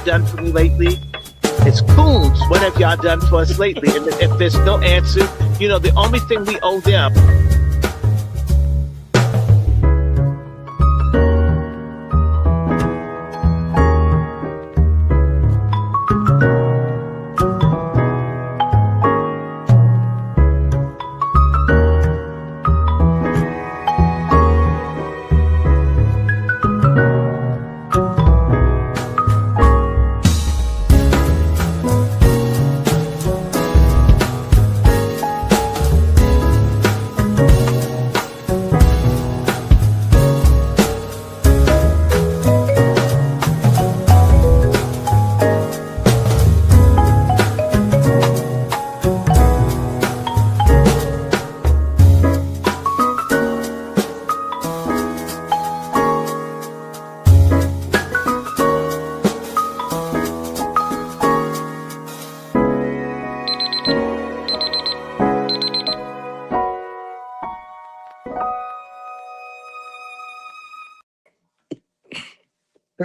done for me lately? It's Coons. What have y'all done for us lately? And if there's no answer, the only thing we owe them.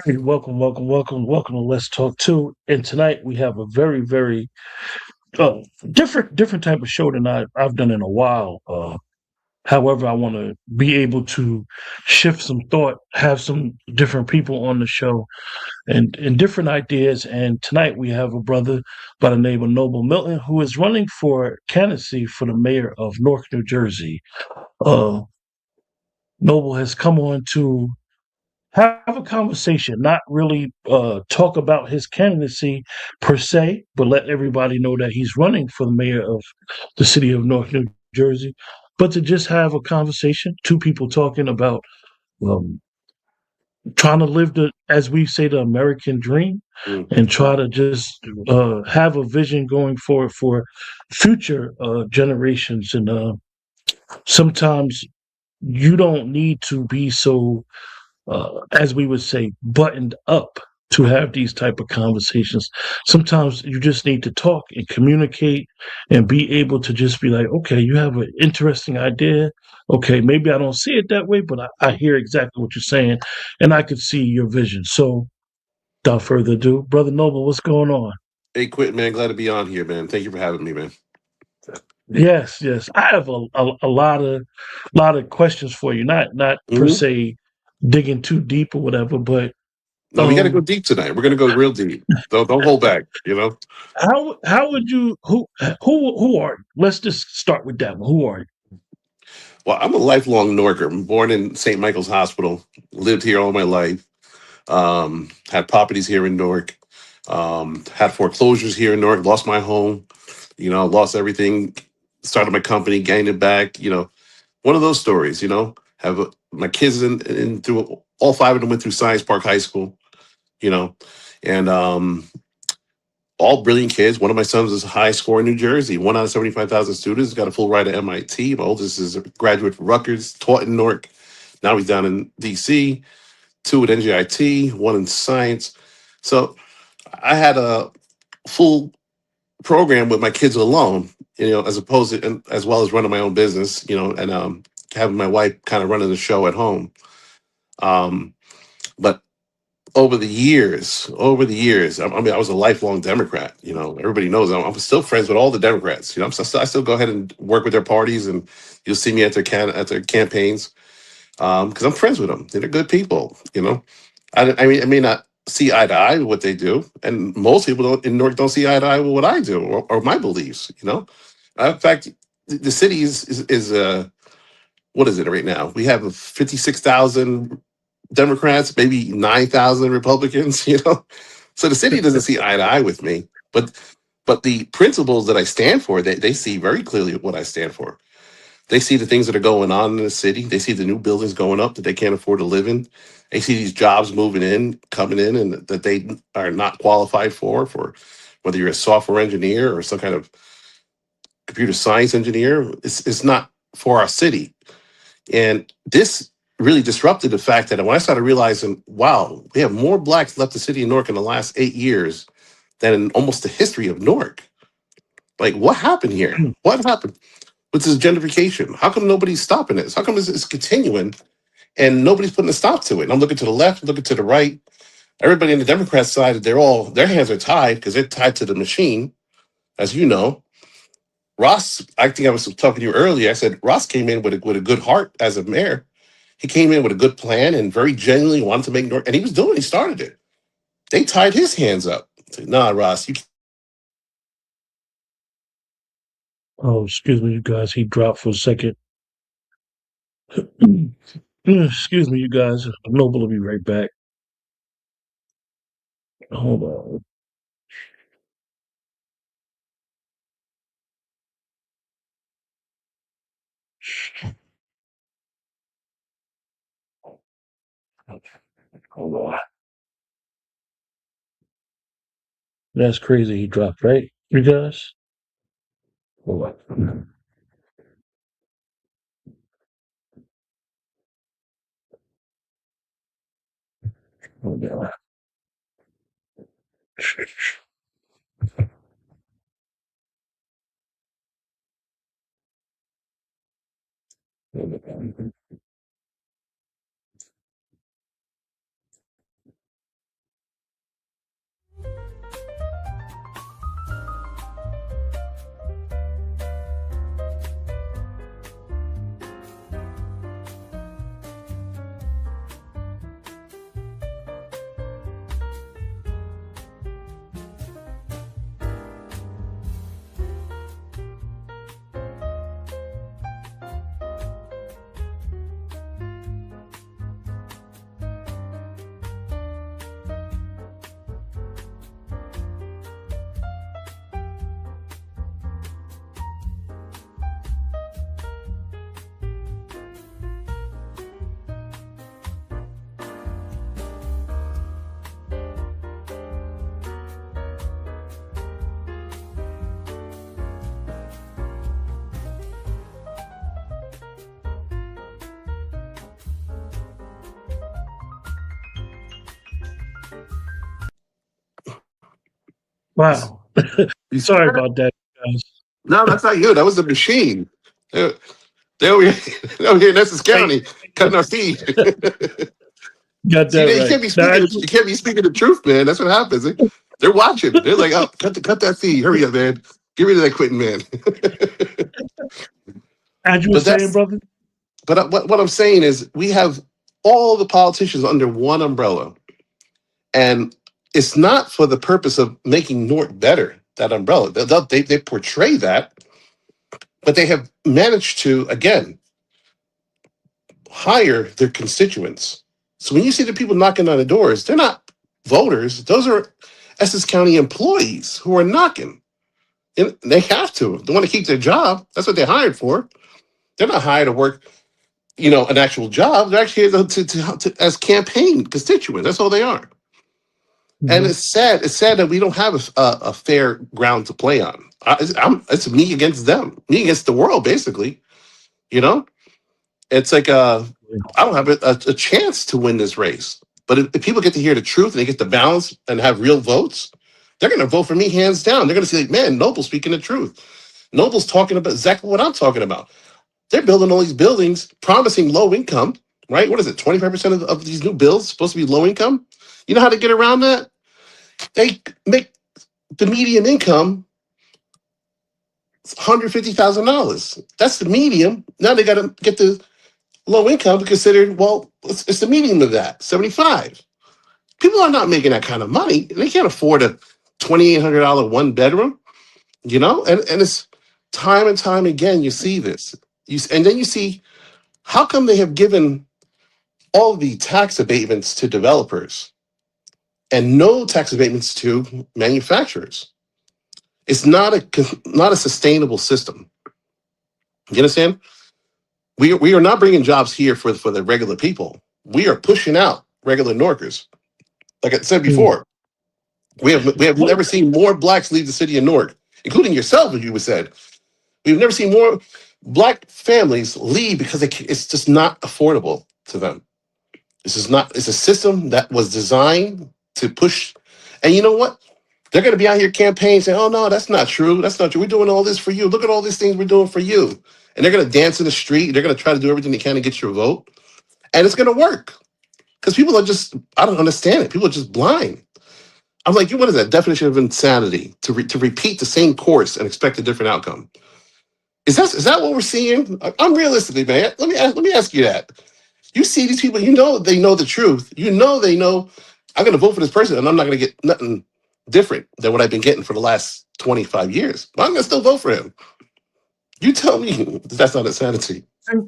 Hey, welcome to Let's Talk Two. And tonight we have a very, very uh, different type of show than I've done in a while. However, I want to be able to shift some thought, have some different people on the show, and different ideas. And tonight we have a brother by the name of Noble Milton who is running for candidacy for the mayor of Newark, New Jersey. Uh, Noble has come on to have a conversation, not really talk about his candidacy per se, but let everybody know that he's running for the mayor of the city of North New Jersey. But to just have a conversation, two people talking about um, trying to live as we say, the American dream, and try to just have a vision going forward for future generations. And sometimes you don't need to be so as we would say, buttoned up to have these type of conversations. Sometimes you just need to talk and communicate and be able to just be like, okay, you have an interesting idea. Okay, maybe I don't see it that way, but I hear exactly what you're saying, and I could see your vision. So, without further ado, Brother Noble, what's going on? Hey, Quentin, man, glad to be on here, man. Thank you for having me, man. Yes. I have a lot of questions for you. Not per hmm se digging too deep or whatever, but No, we got to go um deep tonight. We're going to go real deep. Don't hold back. how would you who are you? Let's just start with that one. Who are you? Well, I'm a lifelong Norker. I'm born in St. Michael's Hospital. Lived here all my life. Had properties here in Newark. Had foreclosures here in Newark. Lost my home. Lost everything. Started my company, gained it back. One of those stories. Have my kids in through all five of them went through Science Park High School. You know, and all brilliant kids. One of my sons is a high score in New Jersey. One out of 75,000 students. Got a full ride at MIT. My oldest is a graduate from Rutgers, taught in Newark. Now he's down in DC. Two at NJIT, one in science. So I had a full program with my kids alone, as opposed to, and as well as running my own business, and having my wife kind of running the show at home. But over the years, I mean, I was a lifelong Democrat. Everybody knows I'm still friends with all the Democrats. I still go ahead and work with their parties, and you'll see me at their campaigns because I'm friends with them. They're good people. I may not see eye to eye with what they do, and most people in Newark don't see eye to eye with what I do or my beliefs. In fact, the city is what is it right now? We have 56,000 Democrats, maybe 9,000 Republicans, So the city doesn't see eye to eye with me. But the principles that I stand for, they see very clearly what I stand for. They see the things that are going on in the city. They see the new buildings going up that they can't afford to live in. They see these jobs coming in, and that they are not qualified for whether you're a software engineer or some kind of computer science engineer. It's not for our city. And this really disrupted the fact that when I started realizing, wow, we have more blacks left the city of Newark in the last 8 years than in almost the history of Newark. Like, what happened here? What happened with this gentrification? How come nobody's stopping this? How come it's continuing and nobody's putting a stop to it? And I'm looking to the left, looking to the right. Everybody in the Democrat side, their hands are tied because they're tied to the machine, as you know. Ross, I think I was talking to you earlier. I said Ross came in with a good heart as a mayor. He came in with a good plan and very genuinely wanted to make Newark, and he was doing. He started it. They tied his hands up. Said, nah, Ross, you. Oh, excuse me, you guys. He dropped for a second. Excuse me, you guys. Noble will be right back. Hold on. Hold on. That's crazy. He dropped, right? You guys? Hold on. Hold on. Hold on. Wow. Sorry about that, guys. No, that's not you. That was the machine. They they over here, they over here in Essex Hey, County cutting our feed. got See, that you right. can't be Now, speaking. You can't be speaking the truth, man. That's what happens. They're watching. They're like, "Oh, cut that feed. Hurry up, man. Get rid of that quitting man." as you were but saying, that's brother, but what I'm saying is we have all the politicians under one umbrella, and it's not for the purpose of making Newark better. That umbrella, they portray that, but they have managed to again hire their constituents. So when you see the people knocking on the doors, they're not voters. Those are Essex County employees who are knocking. And they have to. They want to keep their job. That's what they're hired for. They're not hired to work, an actual job. They're actually here as campaign constituents. That's all they are. And hmm it's sad. It's sad that we don't have a fair ground to play on. It's me against them, me against the world, basically. You know, it's like I don't have a chance to win this race. But if people get to hear the truth and they get to balance and have real votes, they're going to vote for me hands down. They're going to say, like, man, Noble's speaking the truth. Noble's talking about exactly what I'm talking about. They're building all these buildings, promising low income, right? What is it? 25% of these new builds supposed to be low income. You know how to get around that? They make the median income $150,000. That's the medium. Now they got to get the low income considered. Well, it's the median of that 75. People are not making that kind of money. They can't afford a $2,800 one bedroom. And it's time and time again you see this. And then you see how come they have given all the tax abatements to developers and no tax abatements to manufacturers. It's not a sustainable system. You understand? We are not bringing jobs here for the regular people. We are pushing out regular Norkers. Like I said Mm. before, we have What? never seen more blacks leave the city of Newark, including yourself, as you said. We've never seen more black families leave because it's just not affordable to them. This is not. It's a system that was designed to push. And you know what? They're going to be out here campaigning saying, "Oh no, that's not true. That's not true. We're doing all this for you. Look at all these things we're doing for you." And they're going to dance in the street. They're going to try to do everything they can to get your vote, and it's going to work. because people are just, I don't understand it. People are just blind. I'm like, what is that definition of insanity? To repeat the same course and expect a different outcome. Is that what we're seeing? I'm realistically, man. Let me ask you that. You see these people, you know they know the truth. You know they know I'm going to vote for this person, and I'm not going to get nothing different than what I've been getting for the last 25 years. But I'm going to still vote for him. You tell me that's not insanity.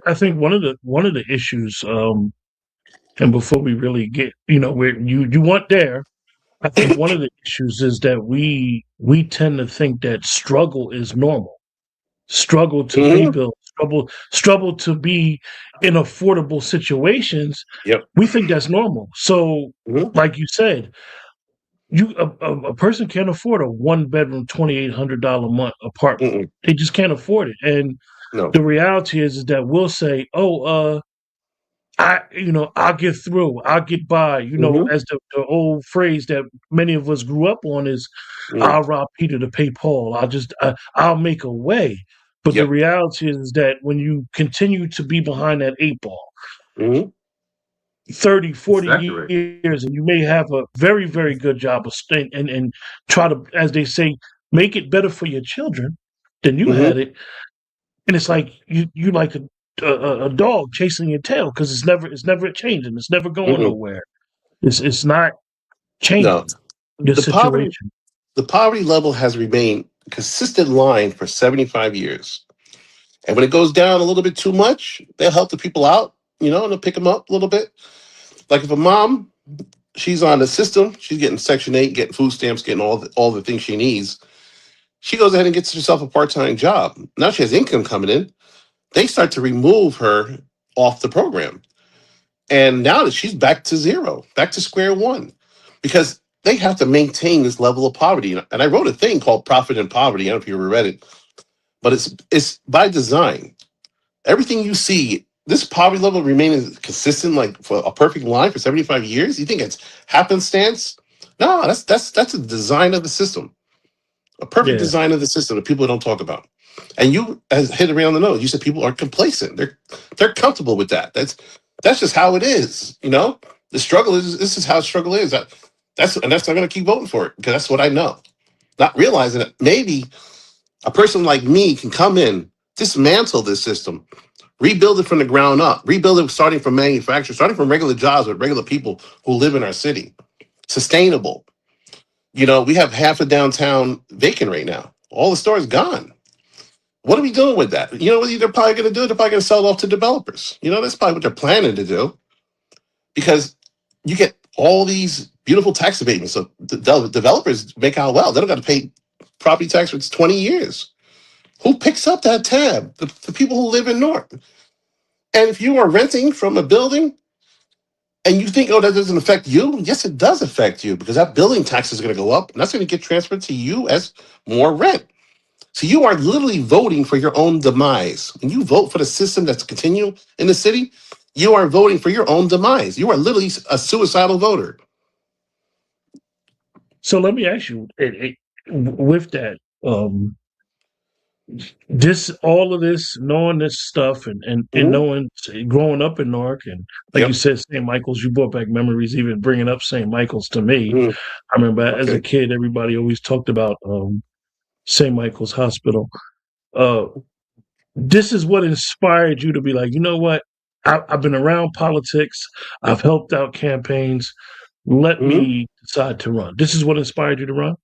I think one of the issues, and before we really get, where you want there, I think one of the issues is that we tend to think that struggle is normal. Struggle to pay Hmm. bills, struggle to be in affordable situations. Yep. We think that's normal. So, Hmm. like you said, a person can't afford a one bedroom $2,800 a month apartment. Mm-mm. They just can't afford it. And No. the reality is that we'll say, "Oh, I'll get through. I'll get by." Hmm. As the old phrase that many of us grew up on is, Mm. "I'll rob Peter to pay Paul. I'll make a way." But the Yep. reality is that when you continue to be behind that 8 ball, Hmm. 30, That's 40 exactly right. years, and you may have a very, very good job of staying and try to, as they say, make it better for your children than you Hmm. had it. And it's like you like a dog chasing your tail because it's never changing. It's never going Mm-mm. nowhere. It's not No. changing your The poverty situation. the poverty level has remained a consistent line for 75 years. And when it goes down a little bit too much, they'll help the people out, and they'll pick them up a little bit. Like if a mom, she's on the system, she's getting Section 8, getting food stamps, getting all the things she needs. She goes ahead and gets herself a part-time job. Now she has income coming in. They start to remove her off the program. And now that she's back to zero, back to square one, because they have to maintain this level of poverty. And I wrote a thing called Profit in Poverty. I don't know if you ever read it, but it's by design. Everything you see, this poverty level remaining consistent, like for a perfect line for 75 years. You think it's happenstance? No, that's a design of the system, a perfect Yeah. design of the system that people don't talk about. And you has hit it right on the nose. You said people are complacent. They're comfortable with that. That's just how it is. The struggle is this is how struggle is. That's I'm going to keep voting for it because that's what I know. Not realizing that maybe a person like me can come in, dismantle this system, rebuild it from the ground up, rebuild it starting from manufacturing, starting from regular jobs with regular people who live in our city, sustainable. We have half of downtown vacant right now. All the stores gone. What are we doing with that? You know what they're probably going to do? They're probably going to sell it off to developers. That's probably what they're planning to do because you get all these beautiful tax abatements. So the developers make out well. They don't got to pay property tax for 20 years. Who picks up that tab? The people who live in Newark. And if you are renting from a building and you think, oh, that doesn't affect you, yes, it does affect you because that building tax is going to go up and that's going to get transferred to you as more rent. So you are literally voting for your own demise. When you vote for the system that's continual in the city, you are voting for your own demise. You are literally a suicidal voter. So let me ask you, with that, this all of this, knowing this stuff, and Hmm. knowing growing up in Newark, and like you Yep. said, St. Michael's, you brought back memories. Even bringing up St. Michael's to me, Mm. I remember as a Okay. kid, everybody always talked about St. Michael's Hospital. Uh, this is what inspired you to be like, you know what? I've been around politics. I've helped out campaigns. Let Hmm. me decide to run. This is what inspired you to run.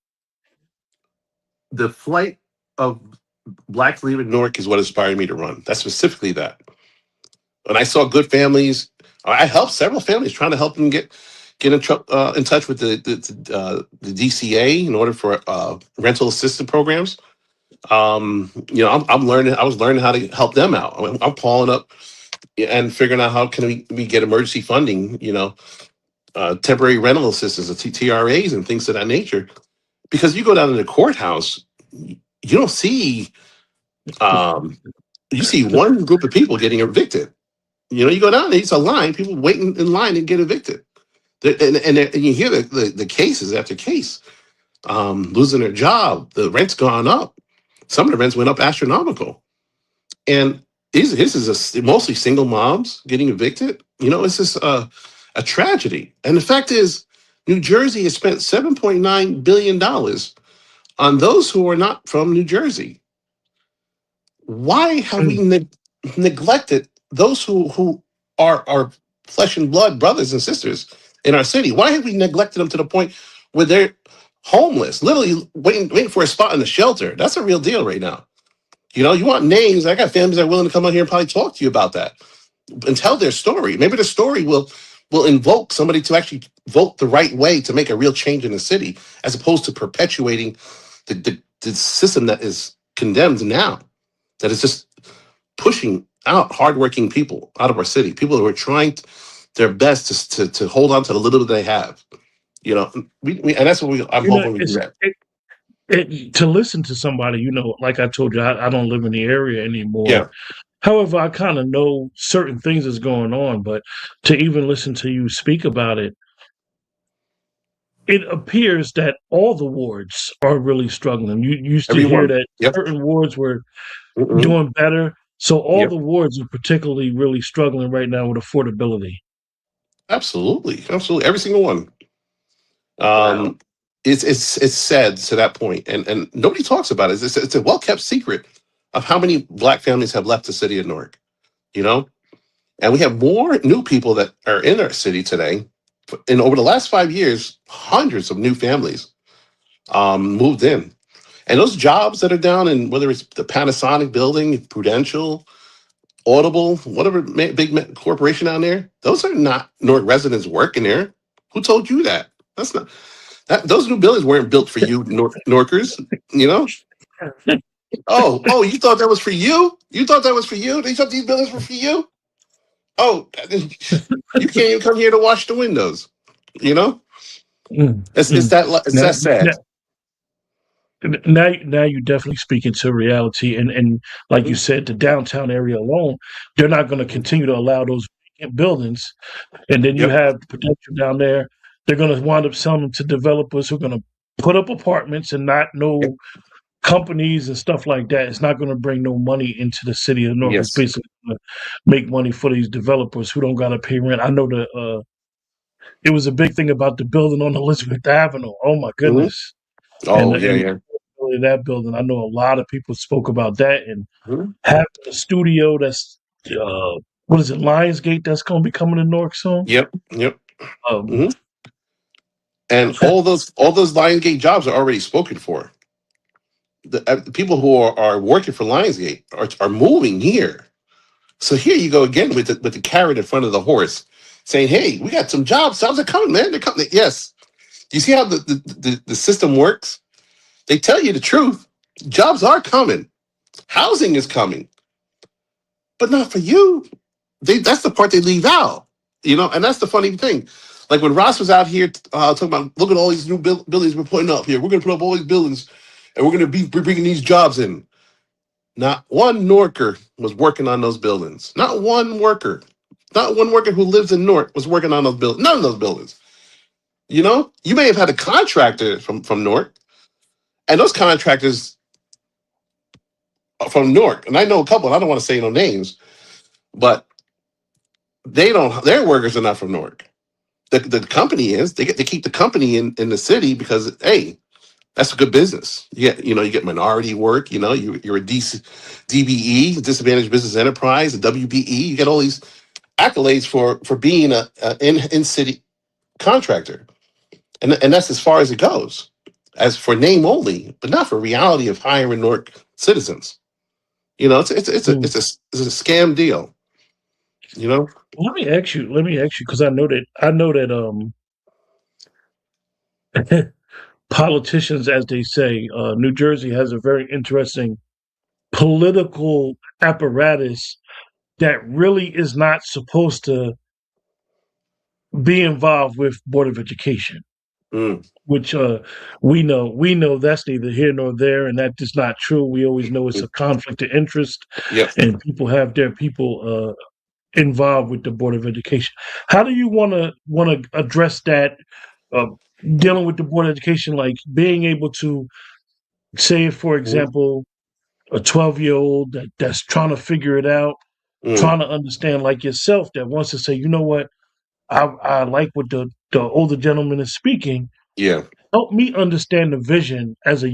The flight of blacks leaving Newark is what inspired me to run. That's specifically that. When I saw good families, I helped several families trying to help them get in touch with the DCA in order for rental assistance programs. I'm learning. I was learning how to help them out. I'm calling up and figuring out how can we get emergency funding. Temporary rental assistance, the TRAs, and things of that nature. Because you go down to the courthouse, you don't see. Um, you see one group of people getting evicted. You go down there, it's a line, people waiting in line to get evicted. And you hear the cases after case, losing their job, the rent's gone up. Some of the rents went up astronomical. And this is mostly single moms getting evicted. It's just, a tragedy. And the fact is, New Jersey has spent $7.9 billion on those who are not from New Jersey. Why have we neglected those who are our flesh and blood brothers and sisters in our city? Why have we neglected them to the point where they're homeless, literally waiting for a spot in the shelter? That's a real deal right now. You want names. I got families that are willing to come out here and probably talk to you about that and tell their story. Maybe the story will invoke somebody to actually vote the right way to make a real change in the city, as opposed to perpetuating the system that is condemned now, that is just pushing out hardworking people out of our city, people who are trying their best to hold on to the little that they have. And that's what I'm hoping we do that. To listen to somebody, like I told you, I don't live in the area anymore. Yeah. However, I kind of know certain things is going on, but to even listen to you speak about it, it appears that all the wards are really struggling. You used to hear Everyone. that Yep. certain wards were Mm-mm. doing better. So all Yep. the wards are particularly really struggling right now with affordability. Absolutely. Every single one. Wow. It's sad to that point, and nobody talks about it. It's a well kept secret of how many Black families have left the city of Newark. And we have more new people that are in our city today. And over the last 5 years, hundreds of new families moved in. And those jobs that are down in, whether it's the Panasonic building, Prudential, Audible, whatever big corporation down there, those are not Newark residents working there. Who told you that? That's not those new buildings weren't built for you, Norkers. Oh, you thought that was for you? You thought that was for you? They thought these buildings were for you? Oh, you can't even come here to wash the windows. It's that sad. Now you're definitely speaking to reality, and like you said, the downtown area alone, they're not going to continue to allow those vacant buildings, and then you Yep. have the potential down there. They're going to wind up selling them to developers who are going to put up apartments and not no Yep. companies and stuff like that. It's not going to bring no money into the city of Newark. It's Yes. basically going to make money for these developers who don't got to pay rent. I know that it was a big thing about the building on Elizabeth Avenue. Oh my goodness! Oh, And yeah. that building, I know a lot of people spoke about that, and Mhm. having a studio that's what is it, Lionsgate, that's going to be coming to Newark soon. Yep. Um, And all those Lionsgate jobs are already spoken for. The people who are working for Lionsgate are moving here. So here you go again with the carrot in front of the horse, saying, "Hey, we got some jobs. Jobs are coming, man. They're coming." Yes. Do you see how the system works? They tell you the truth. Jobs are coming. Housing is coming, but not for you. That's the part they leave out. And that's the funny thing. Like when Ross was out here talking about, look at all these new buildings we're putting up here. We're going to put up all these buildings, and we're going to be bringing these jobs in. Not one Norker was working on those buildings. Not one worker. Not one worker who lives in Newark was working on those buildings. None of those buildings. You may have had a contractor from Newark, and those contractors are from Newark, and I know a couple. I don't want to say no names, but they don't. Their workers are not from Newark. The company is. They keep the company in the city because, hey, that's a good business. You get minority work. You're a DBE, disadvantaged business enterprise, a WBE. You get all these accolades for being a in city contractor, and that's as far as it goes, as for name only, but not for reality of hiring Newark citizens. It's a scam deal. Let me ask you, because I know that politicians, as they say, New Jersey has a very interesting political apparatus that really is not supposed to be involved with Board of Education, Mm. which we know that's neither here nor there, and that is not true. We always know it's a conflict of interest, Yep. and people have their people involved with the Board of Education. How do you want to address that? Uh, Dealing with the Board of Education, like being able to say, for Mm. example, a 12-year-old that's trying to figure it out, Mm. trying to understand, like yourself, that wants to say, you know what, I like what the older gentleman is speaking. Yeah. Help me understand the vision as a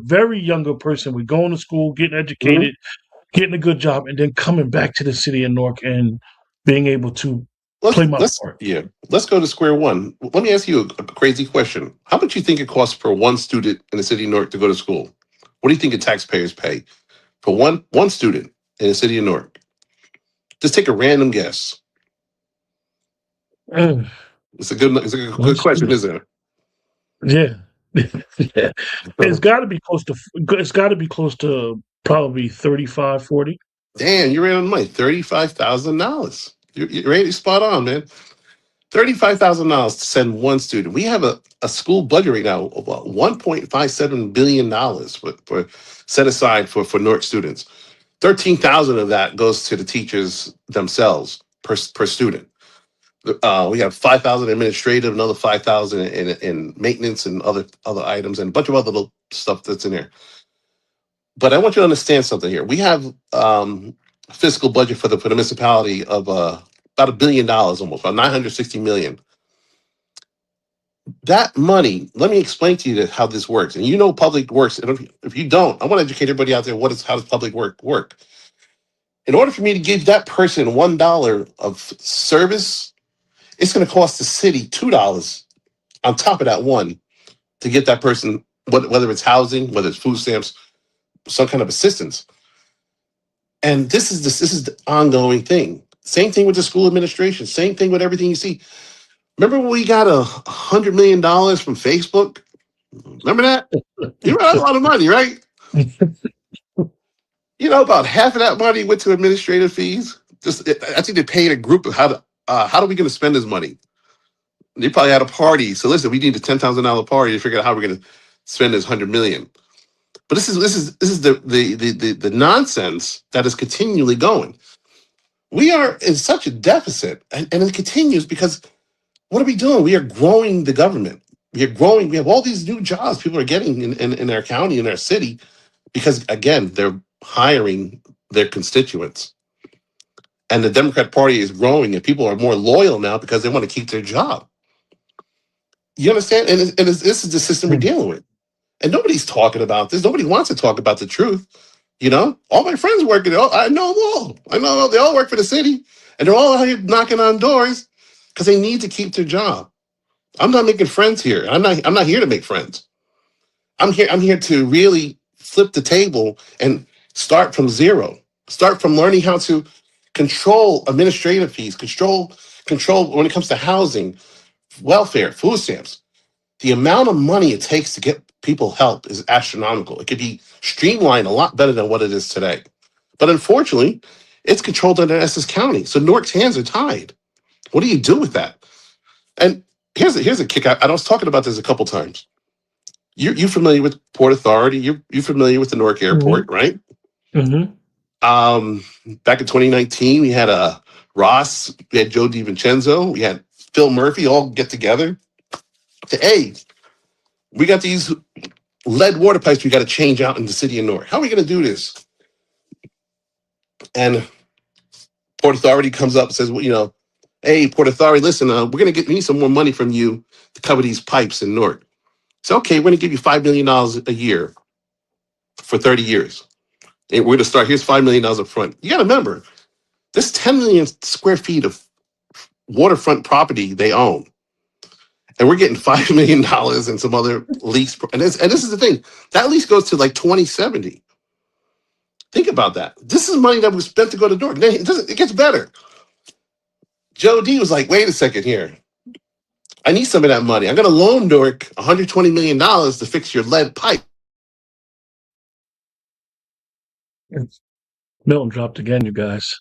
very younger person. We're going to school, getting Mhm. educated, getting a good job, and then coming back to the city of Newark and being able to play my part. Let's go to square one. Let me ask you a crazy question. How much you think it costs for one student in the city of Newark to go to school? What do you think the taxpayers pay for one student in the city of Newark? Just take a random guess. Mm, It's a good once- question, isn't it? yeah, yeah. It's got to be close to. It's got to be close to probably 35, 40. Damn, you ran on the money. $35,000. You're ready, spot on, man. $35,000 to send one student. We have a school budget right now of about $1.57 billion for set aside for Newark students. 13,000 of that goes to the teachers themselves per student. We have 5,000 administrative, another 5,000 in maintenance and other items, and a bunch of other little stuff that's in there. But I want you to understand something here. We have a fiscal budget for the municipality of about $1 billion, almost about 960 million. That money, let me explain to you how this works. And you know public works. And if you don't, I want to educate everybody out there. How does public work? In order for me to give that person $1 of service, it's going to cost the city $2 on top of that one to get that person, whether it's housing, whether it's food stamps, some kind of assistance. And this is the ongoing thing. Same thing with the school administration. Same thing with everything you see. Remember when we got $100 million from Facebook? Remember that? You know, that's a lot of money, right? You know, about half of that money went to administrative fees. I think they paid a group of how are we going to spend this money? They probably had a party. So listen, we need a $10,000 party to figure out how we're going to spend this 100 million. But this is the nonsense that is continually going. We are in such a deficit, and it continues because what are we doing? We are growing the government. We are growing. We have all these new jobs people are getting in our county, in our city, because again, they're hiring their constituents. And the Democrat Party is growing, and people are more loyal now because they want to keep their job. You understand? This is the system we're dealing with. And nobody's talking about this. Nobody wants to talk about the truth. You know, all my friends working. I know them all. I know they all work for the city, and they're all out here knocking on doors because they need to keep their job. I'm not making friends here. I'm not here to make friends. I'm here to really flip the table and start from zero. Start from learning how to control administrative fees, control when it comes to housing, welfare, food stamps. The amount of money it takes to get people help is astronomical. It could be streamlined a lot better than what it is today. But unfortunately, it's controlled under Essex County. So Newark's hands are tied. What do you do with that? And here's a kick. I was talking about this a couple times. You're familiar with Port Authority. You're familiar with the Newark Hmm. Airport, right? Hmm. Back in 2019, we had Ross, we had Joe DiVincenzo, we had Phil Murphy all get together. Say, hey, we got these lead water pipes we got to change out in the city of Newark. How are we going to do this? And Port Authority comes up and says, well, hey, Port Authority, listen, we need some more money from you to cover these pipes in Newark. So, okay, we're going to give you $5 million a year for 30 years. And we're going to start, here's $5 million up front. You got to remember, there's 10 million square feet of waterfront property they own. And we're getting $5 million and some other lease. And this is the thing, that lease goes to like 2070. Think about that. This is money that was spent to go to Newark. It gets better. Joe D was like, wait a second here. I need some of that money. I'm going to loan Newark $120 million to fix your lead pipe. Milton dropped again, you guys.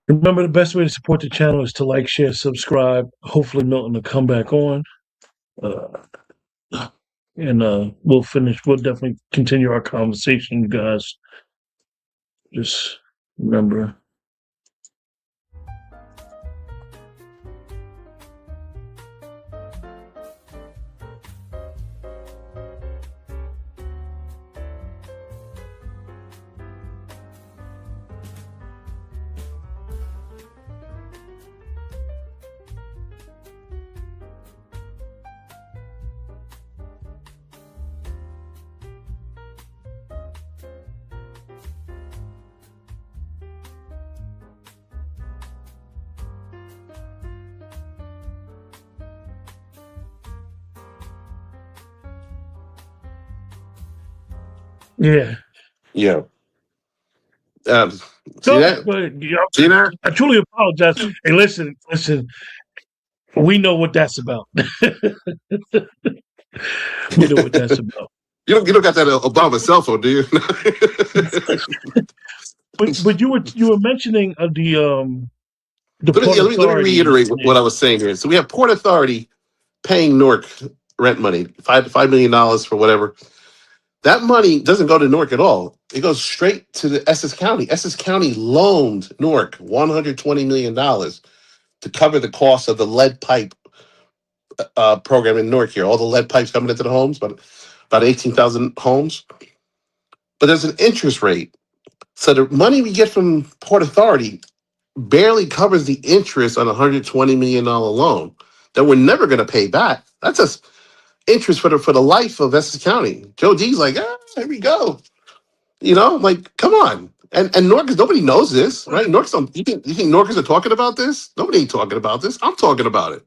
Remember, the best way to support the channel is to like, share, subscribe. Hopefully, Milton will come back on. Uh, and we'll finish. We'll definitely continue our conversation, you guys. Just remember. Yeah. Yeah. Um, see Go ahead. that? Go ahead. Yeah, See that? I truly apologize. Hey, listen. We know what that's about. We know what that's about. You don't got that Obama cell phone, do you? But you were mentioning the Port let me Authority reiterate what I was saying here. So we have Port Authority paying Newark rent money, $5 million for whatever. That money doesn't go to Newark at all. It goes straight to the Essex County. Essex County loaned Newark $120 million to cover the cost of the lead pipe program in Newark here. All the lead pipes coming into the homes, but about 18,000 homes. But there's an interest rate. So the money we get from Port Authority barely covers the interest on a $120 million loan that we're never going to pay back. That's just interest for the life of Essex County. Joe D's like, here we go. Like, come on. And Norkers, nobody knows this, right? Norkers don't, you think Norkers are talking about this? Nobody ain't talking about this. I'm talking about it.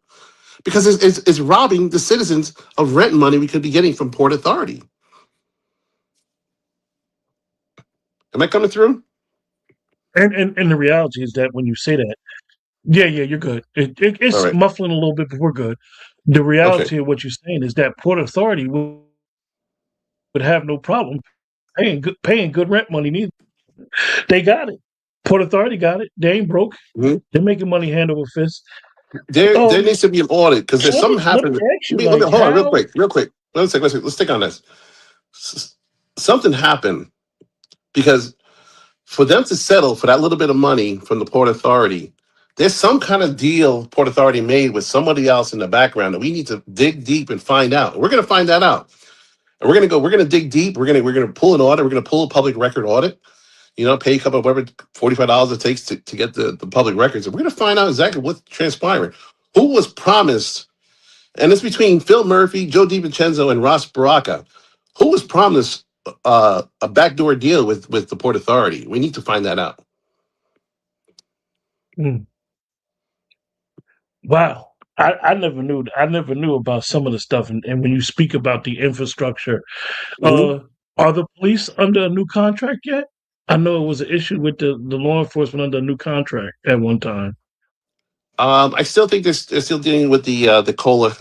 Because it's robbing the citizens of rent money we could be getting from Port Authority. Am I coming through? and the reality is that when you say that, yeah, you're good. All It's right. muffling a little bit, but we're good. The Okay. reality of what you're saying is that Port Authority would have no problem paying good rent money neither. They got it. Port Authority got it. They ain't broke. Mhm. They're making money hand over fist. There Um, needs to be an audit because so there's something let me happened. ask Let you, me, let me like, hold on real how? quick, real quick. Let's stick on this. Something happened because for them to settle for that little bit of money from the Port Authority, there's some kind of deal Port Authority made with somebody else in the background that we need to dig deep and find out. We're going to find that out, and we're going to dig deep. We're going to pull an audit. We're going to pull a public record audit. Pay a couple of whatever $45 it takes to get the public records, and we're going to find out exactly what's transpiring. Who was promised. And it's between Phil Murphy, Joe DiVincenzo, and Ross Baraka. Who was promised a backdoor deal with the Port Authority? We need to find that out. Mm, wow. I never knew. I never knew about some of the stuff. And when you speak about the infrastructure, Mhm. are the police under a new contract yet? I know it was an issue with the law enforcement under a new contract at one time. I still think they're still dealing with the COLA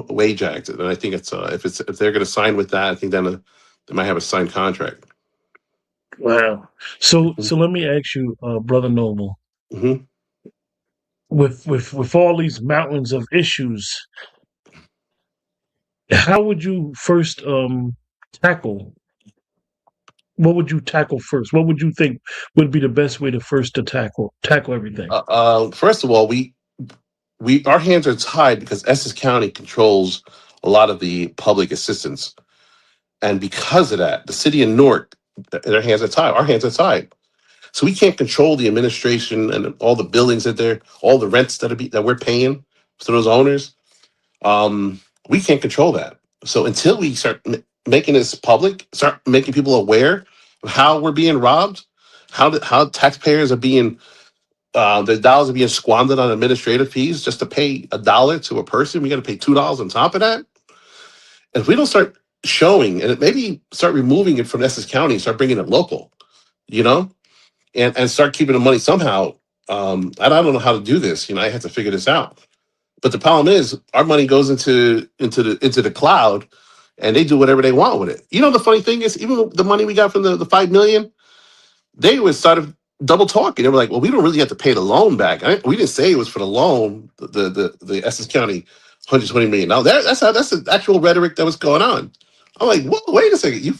wage act, and I think if they're going to sign with that, I think then they might have a signed contract. Wow. So let me ask you, Brother Noble, Mm-hmm. with all these mountains of issues, how would you first tackle? What would you tackle first? What would you think would be the best way to tackle everything? First of all, we our hands are tied because Essex County controls a lot of the public assistance. And because of that, the city of Newark, their hands are tied. Our hands are tied. So we can't control the administration and all the buildings all the rents that we're paying to those owners. We can't control that. So until we start making this public, start making people aware of how we're being robbed, how taxpayers are being the dollars are being squandered on administrative fees just to pay $1 to a person. We got to pay $2 on top of that. And if we don't start showing and maybe start removing it from Essex County, start bringing it local, you know, and start keeping the money somehow. I don't know how to do this. I had to figure this out. But the problem is, our money goes into the cloud, and they do whatever they want with it. The funny thing is, even the money we got from the 5 million, they was sort of double talking. They were like, "Well, we don't really have to pay the loan back. We didn't say it was for the loan. The Essex County $120 million. Now that's the actual rhetoric that was going on. I'm like, whoa, wait a second. You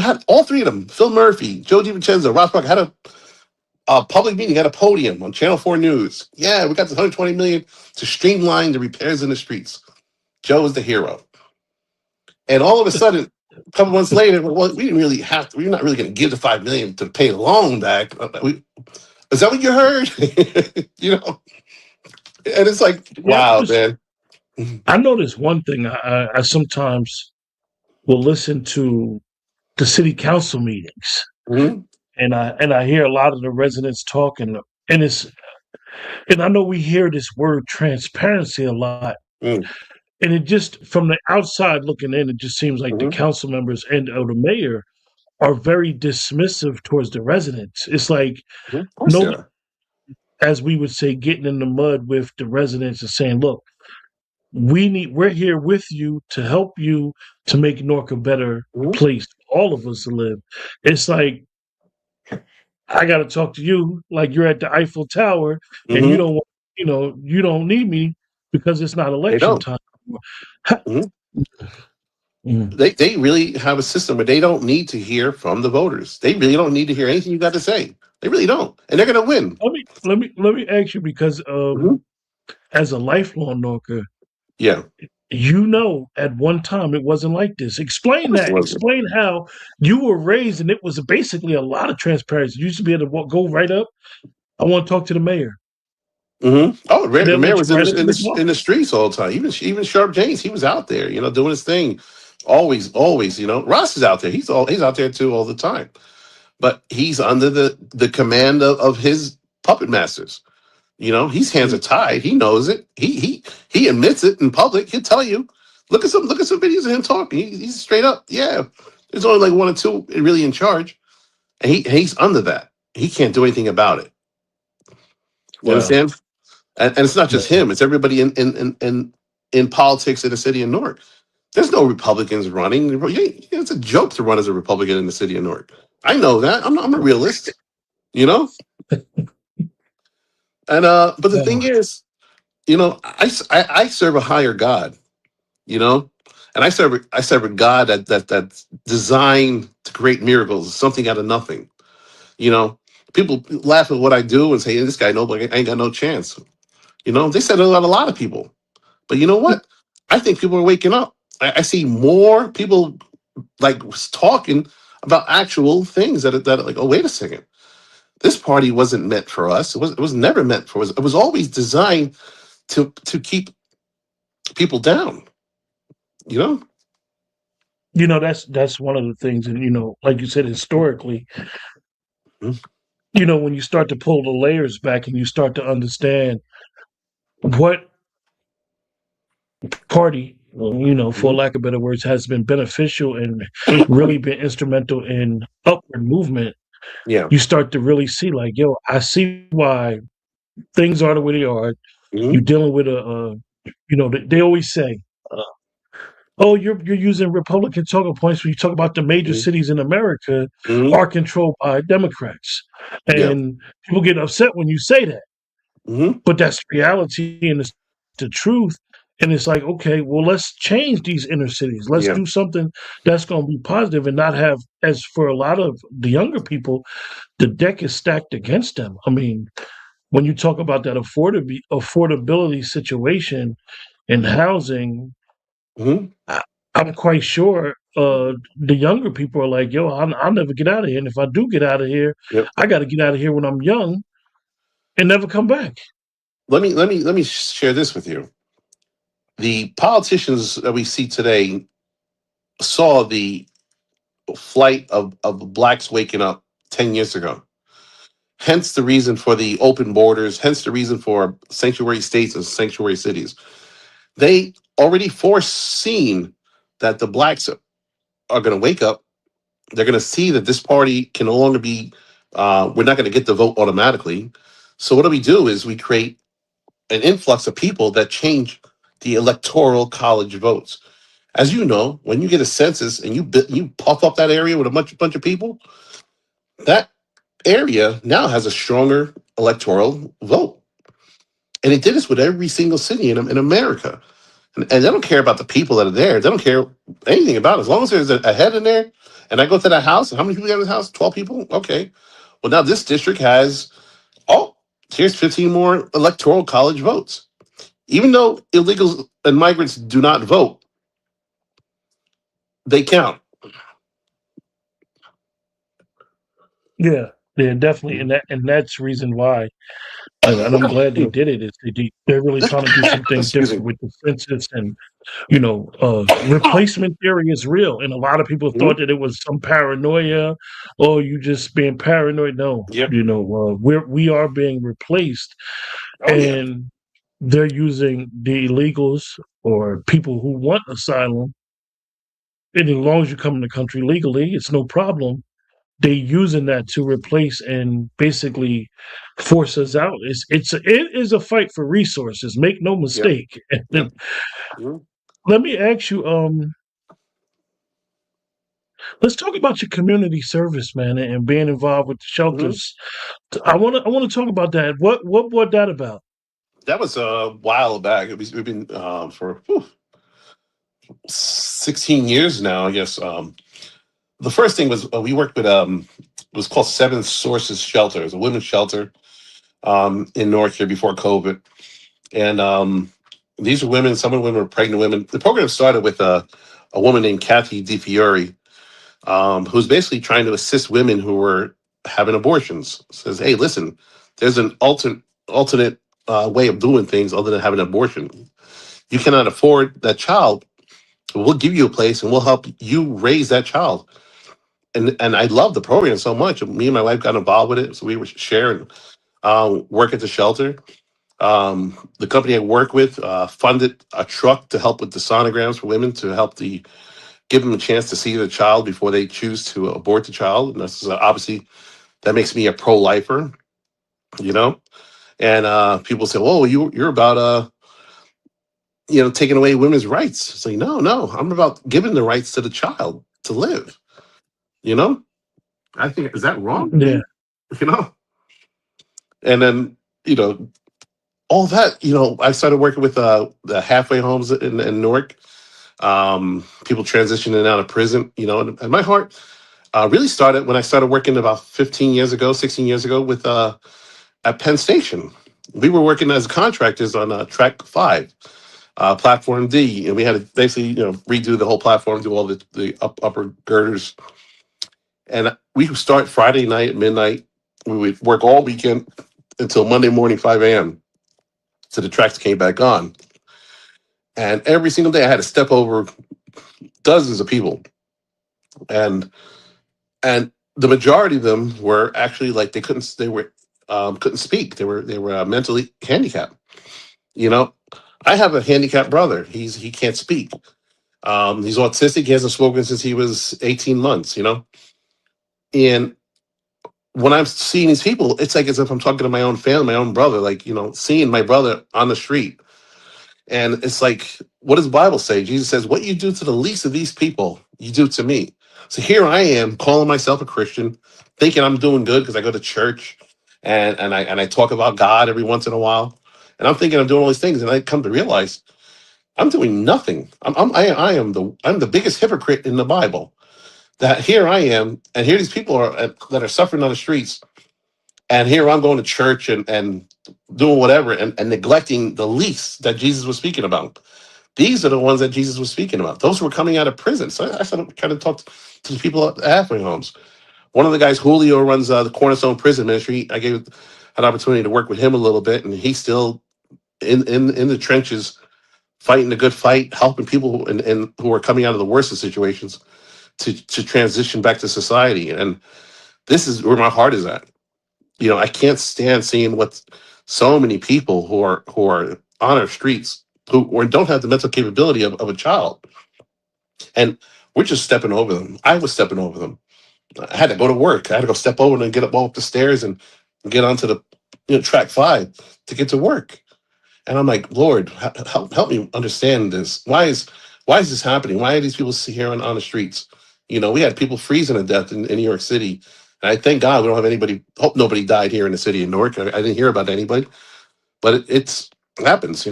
had all three of them: Phil Murphy, Joe DiVincenzo, Ross Park had a public meeting, had a podium on Channel 4 News. Yeah, we got this 120 million to streamline the repairs in the streets. Joe is the hero. And all of a sudden, a couple months later, well, we didn't really have to. We're not really going to give the 5 million to pay the loan back. Is that what you heard? And it's like, Yeah, wow, man. I noticed one thing. I sometimes will listen to the city council meetings, Mhm. and I hear a lot of the residents talking, and I know we hear this word transparency a lot, Mm. And it just, from the outside looking in, it just seems like the Hmm. council members and or the mayor are very dismissive towards the residents. It's like Hmm. Of course they nobody, are. as we would say, getting in the mud with the residents and saying, look, we're here with you to help you to make Newark a better Hmm. place for all of us to live. It's like I got to talk to you like you're at the Eiffel Tower and Hmm. you don't need me because it's not They election don't. time. Hmm. Mm. They really have a system where they don't need to hear from the voters. They really don't need to hear anything you got to say. They really don't, and they're going to win. Let me ask you because Hmm. as a lifelong Norker, Yeah, of at one time it wasn't like this. Explain course it that. wasn't. Explain how you were raised and it was basically a lot of transparency. You used to be able to go right up. I want to talk to the mayor, Hmm. Oh, and the they'll mayor let you was right up in his in the office. streets all the time. Even Sharp James, he was out there, doing his thing. Always, always. Ross is out there. He's out there too all the time. But he's under the command of his puppet masters. His hands are tied. He knows it. He admits it in public. He'll tell you. Look at some videos of him talking. He's straight up. Yeah, there's only like one or two really in charge, and he's under that. He can't do anything about it. You Wow. understand? And it's not just Wow. him. It's everybody in politics in the city of Newark. There's no Republicans running. It's a joke to run as a Republican in the city of Newark. I know that. I'm a realist. You know. And but the thing Wow. is, I serve a higher God. You know, and I serve a God that's designed to create miracles, something out of nothing. You know, people laugh at what I do and say, "Hey, this guy nobody ain't got no chance." They said it about a lot of people. But you know what? I think people are waking up. I see more people like talking about actual things that are like, oh, wait a second. This party wasn't meant for us. It was never meant for us. It was always designed to keep people down. You know? That's one of the things, and like you said, historically, Mhm. when you start to pull the layers back and you start to understand what party, for Mhm. lack of better words, has been beneficial and really been instrumental in upward movement, Yeah. you start to really see, like, yo, I see why things are the way they are. You're Hmm. dealing with they always say, uh, "Oh, you're using Republican talking points when you talk about the major Hmm. cities in America Hmm. are controlled by Democrats," Yeah. and people get upset when you say that. Hmm. But that's reality and it's the truth. And it's like, okay, well, let's change these inner cities. Let's Yeah. do something that's going to be positive and not have, as for a lot of the younger people, the deck is stacked against them. I mean, when you talk about that affordability situation in housing, Hmm. I, I'm quite sure the younger people are like, yo, I'll never get out of here. And if I do get out of here, Yep. I got to get out of here when I'm young and never come back. Let me share this with you. The politicians that we see today saw the flight of blacks waking up 10 years ago. Hence the reason for the open borders, hence the reason for sanctuary states and sanctuary cities. They already foreseen that the blacks are going to wake up. They're going to see that this party can no longer be, we're not going to get the vote automatically. So what do? We create an influx of people that change the electoral college votes. As you know, when you get a census and you puff up that area with a bunch of people, that area now has a stronger electoral vote. And it did this with every single city in America. And they don't care about the people that are there. They don't care anything about it. As long as there's a head in there, and I go to that house, and how many people got in the house? 12 people? Okay. Well, now this district has, oh, here's 15 more electoral college votes. Even though illegals and migrants do not vote, they count. Yeah, yeah, definitely, and that's the reason why, and I'm glad they did it. Is they're really trying to do something Excuse different me. with the census, and replacement theory is real, and a lot of people thought Mhm. that it was some paranoia, or you just being paranoid. No, Yep. we are being replaced, Oh yeah. and they're using the illegals or people who want asylum, and as long as you come in the country legally, it's no problem. They using that to replace and basically force us out. It is a fight for resources. Make no Yep. mistake. And Yep. then Mhm. let me ask you. Let's talk about your community service, man, and being involved with the Mhm. shelters. I want to talk about that. What brought that about? That was a while back. We've been for 16 years now, I guess. The first thing was we worked with it was called Seven Sources Shelter. It was a women's shelter in Newark here before COVID, and these were women. Some of the women were pregnant women. The program started with a woman named Kathy DiFiore, who's basically trying to assist women who were having abortions. Says, hey, listen, there's an alternate way of doing things other than having an abortion. You cannot afford that child. We'll give you a place and we'll help you raise that child. And I love the program so much. Me and my wife got involved with it, so we were sharing work at the shelter. The company I work with funded a truck to help with the sonograms for women to help give them a chance to see the child before they choose to abort the child. And this is obviously that makes me a pro-lifer, you know. And people say, "Oh, you're about taking away women's rights." It's like, no, I'm about giving the rights to the child to live. You know, I think is that wrong? Yeah, You know, and then you know all that. I started working with the halfway homes in Newark. People transitioning out of prison. And my heart really started when I started working about 15 years ago, 16 years ago with at Penn Station. We were working as contractors on Track 5, Platform D, and we had to basically redo the whole platform, do all the upper girders, and we would start Friday night at midnight. We would work all weekend until Monday morning 5 a.m. So the tracks came back on, and every single day I had to step over dozens of people, and and the majority of them were actually like couldn't speak. They were mentally handicapped. You know, I have a handicapped brother. He can't speak. He's autistic. He hasn't spoken since he was 18 months. And when I'm seeing these people, it's like as if I'm talking to my own family, my own brother. Like seeing my brother on the street, and it's like, what does the Bible say? Jesus says, "What you do to the least of these people, you do to me." So here I am, calling myself a Christian, thinking I'm doing good because I go to church and I talk about God every once in a while, and I'm thinking I'm doing all these things, and I come to realize I'm doing nothing. I'm the biggest hypocrite in the Bible. That here I am, and here these people are that are suffering on the streets, and here I'm going to church and doing whatever and neglecting the least that Jesus was speaking about. These are the ones that Jesus was speaking about. Those who were coming out of prison. So I sort of kind of talked to the people at the halfway homes. One of the guys, Julio, runs the Cornerstone Prison Ministry. I gave an opportunity to work with him a little bit, and he's still in the trenches, fighting the good fight, helping people who are coming out of the worst of situations to transition back to society. And this is where my heart is at. I can't stand seeing what so many people who are on our streets who or don't have the mental capability of a child, and we're just stepping over them. I was stepping over them. I had to go to work. I had to go step over and get up the stairs and get onto the track 5 to get to work. And I'm like, Lord, help me understand this. Why is this happening? Why are these people here on the streets? We had people freezing to death in New York City. And I thank God we don't have anybody. Hope nobody died here in the city of Newark. I didn't hear about anybody, but it happens.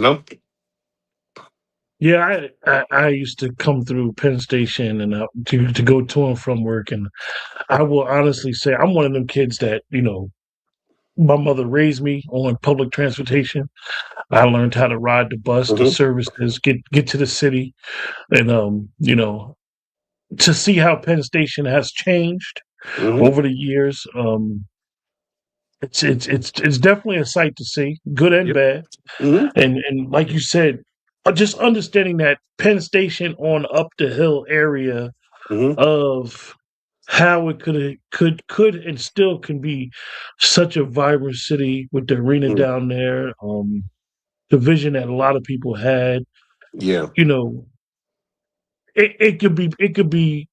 yeah. I used to come through Penn Station and to go to and from work, and I will honestly say I'm one of them kids that my mother raised me on public transportation. I learned how to ride the bus, the Hmm. services, get to the city, and to see how Penn Station has changed Hmm. over the years. It's definitely a sight to see, good and Yep. bad. Hmm. And like you said, just understanding that Penn Station on up the hill area Hmm. of how it could and still can be such a vibrant city with the arena Hmm. down there. The vision that a lot of people had. Yeah. you know, it could be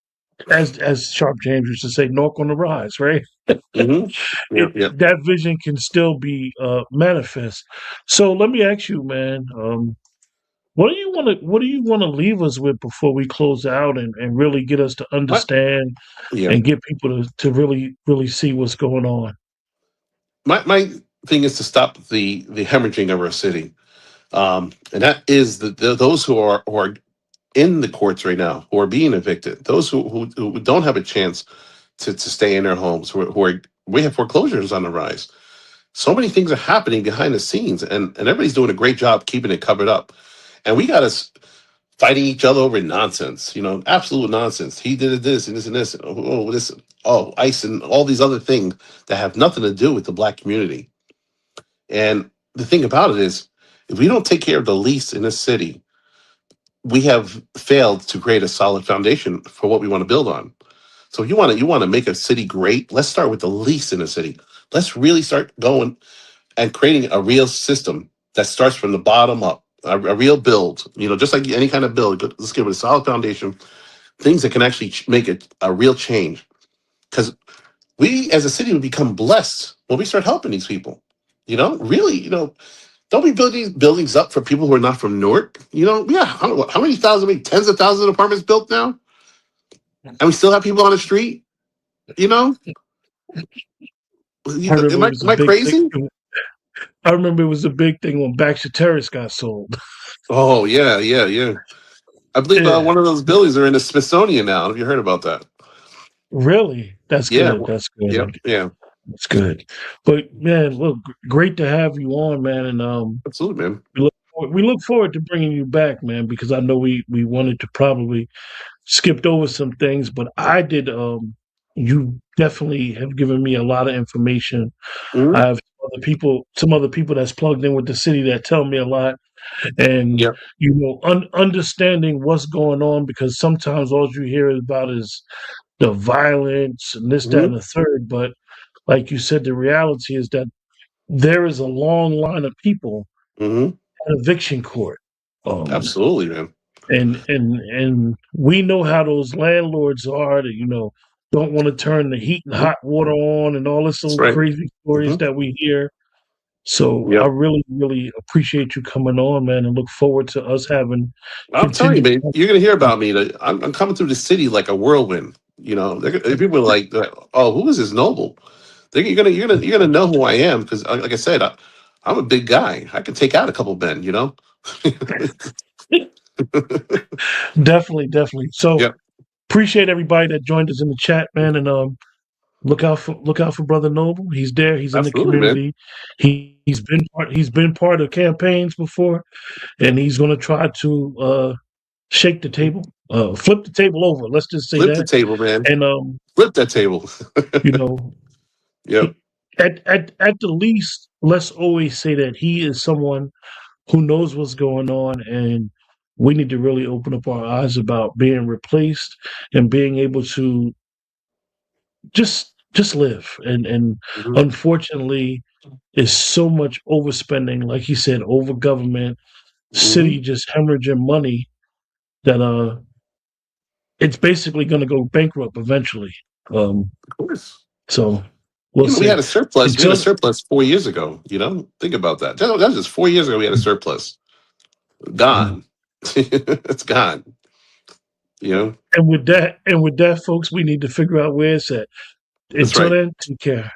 as Sharp James used to say, Nork on the rise, right? Hmm. Yeah. Yeah. That vision can still be manifest. So let me ask you, man, what do you want to leave us with before we close out and really get us to What? understand Yeah. and get people to really really see what's going on? My thing is to stop the hemorrhaging of our city, and that is those who are in the courts right now, who are being evicted, those who don't have a chance to stay in their homes, who are we have foreclosures on the rise. So many things are happening behind the scenes, and everybody's doing a great job keeping it covered up. And we got us fighting each other over nonsense, absolute nonsense. He did this and this and this. Oh, this, ICE and all these other things that have nothing to do with the black community. And the thing about it is, if we don't take care of the least in this city, we have failed to create a solid foundation for what we want to build on. So if you want to make a city great, let's start with the least in the city. Let's really start going and creating a real system that starts from the bottom up, a real build. Just like any kind of build. Let's give it a solid foundation, things that can actually make it a real change. Because we, as a city, would become blessed when we start helping these people. Really, don't be building buildings up for people who are not from Newark. Yeah, how many thousand, maybe tens of thousands of apartments built now, and we still have people on the street. You know, I remember am it I was a am I big thing. crazy? I remember it was a big thing when Baxter Terrace got sold. Oh yeah, yeah, yeah. I believe Yeah, one of those buildings are in the Smithsonian now. Have you heard about that? really. That's Yeah. good. That's Yep. good. Yeah. That's good. But man, look, great to have you on, man. And Absolutely, man. we look forward to bringing you back, man, because I know we wanted to probably skipped over some things, but I did. You definitely have given me a lot of information. Hmm. I have some other people that's plugged in with the city that tell me a lot, and Yep. understanding what's going on because sometimes all you hear about is the violence and this, that, Hmm. and the third. But like you said, the reality is that there is a long line of people Hmm. at eviction court. Um, Absolutely, man. and we know how those landlords are that don't want to turn the heat and Hmm. hot water on and all this That's little right. crazy stories Hmm. that we hear. So I Yep. really really appreciate you coming on, man, and look forward to us having I'm telling you, continued man. You're gonna hear about me. I'm coming through the city like a whirlwind. People are like, "Oh, who is this noble?" You're gonna know who I am because, like I said, I'm a big guy. I can take out a couple men. definitely. So Yep. appreciate everybody that joined us in the chat, man, and look out for Brother Noble. He's there. He's in the Absolutely, man. community. He's been part of campaigns before, and he's going to try to shake the table, flip the table over. Let's just say Flip the that. table, man. And Flip that table. you know, Yep. at the least, let's always say that he is someone who knows what's going on, and we need to really open up our eyes about being replaced and being able to just live. And Hmm. unfortunately, is so much overspending, like he said, over government, Hmm. city just hemorrhaging money that it's basically going to go bankrupt eventually. Um, Of course. so we'll We had see. a surplus. We had a Until surplus 4 years ago. Think about that. That was just 4 years ago. We had a surplus. and Gone. It's gone. You know. with that, folks, we need to figure out where it's at. That's Until right. then, take care.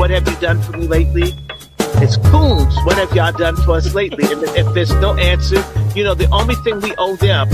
what have you done for me lately? It's Coons, what have y'all done for us lately? And if there's no answer, the only thing we owe them